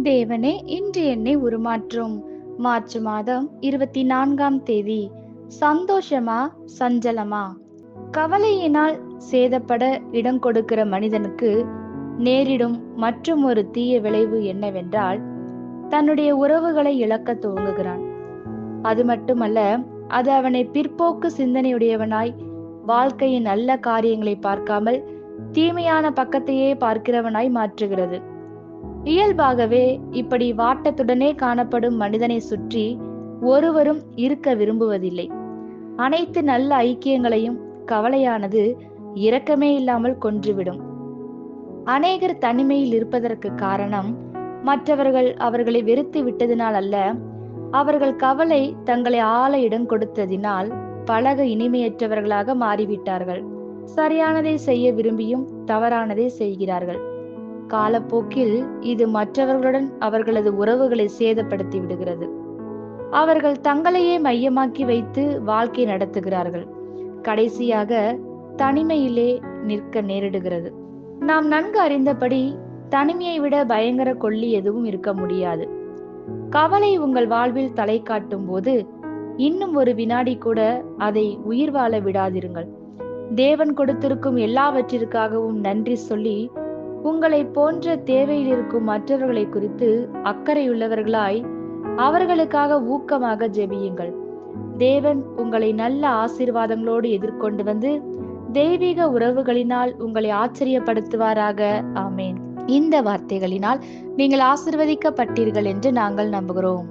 தேவனே, இன்று என்னை உருமாற்றும். மார்ச் மாதம் 24ஆம் தேதி. சந்தோஷமா சஞ்சலமா? கவலையினால் சேதப்பட இடம் கொடுக்கிற மனிதனுக்கு நேரிடும் மற்றும் ஒரு தீய விளைவு என்னவென்றால், தன்னுடைய உறவுகளை இழக்க துவங்குகிறான். அது மட்டுமல்ல, அது அவனை பிற்போக்கு சிந்தனையுடையவனாய், வாழ்க்கையின் நல்ல காரியங்களை பார்க்காமல் தீமையான பக்கத்தையே பார்க்கிறவனாய் மாற்றுகிறது. இயல்பாகவே இப்படி வாட்டத்துடனே காணப்படும் மனிதனை சுற்றி ஒருவரும் இருக்க விரும்புவதில்லை. அனைத்து நல்ல ஐக்கியங்களையும் கவலையானது இரக்கமே இல்லாமல் கொன்றுவிடும். அநேகர் தனிமையில் இருப்பதற்கு காரணம் மற்றவர்கள் அவர்களை வெறுத்து விட்டதினால் அல்ல, அவர்கள் கவலை தங்களை ஆள இடம் கொடுத்ததினால் பழக இனிமையற்றவர்களாக மாறிவிட்டார்கள். சரியானதை செய்ய விரும்பியும் தவறானதை செய்கிறார்கள். காலப்போக்கில் இது மற்றவர்களுடன் அவர்களது உறவுகளை சேதப்படுத்தி விடுகிறது. அவர்கள் தங்களையே மையமாக்கி வைத்து வாழ்க்கை நடத்துகிறார்கள். கடைசியாக தனிமையிலே நிற்க நேரிடுகிறது. நாம் நன்கு அறிந்தபடி தனிமையை விட பயங்கர கொல்லி எதுவும் இருக்க முடியாது. கவலை உங்கள் வாழ்வில் தலை காட்டும் போது இன்னும் ஒரு வினாடி கூட அதை உயிர் வாழ விடாதிருங்கள். தேவன் கொடுத்திருக்கும் எல்லாவற்றிற்காகவும் நன்றி சொல்லி, உங்களை போன்ற தேவையில் இருக்கும் மற்றவர்களை குறித்து அக்கறையுள்ளவர்களாய் அவர்களுக்காக ஊக்கமாக ஜெபியுங்கள். தேவன் உங்களை நல்ல ஆசீர்வாதங்களோடு எதிர்கொண்டு வந்து தெய்வீக உறவுகளினால் உங்களை ஆச்சரியப்படுத்துவாராக. ஆமேன். இந்த வார்த்தைகளினால் நீங்கள் ஆசீர்வதிக்கப்பட்டீர்கள் என்று நாங்கள் நம்புகிறோம்.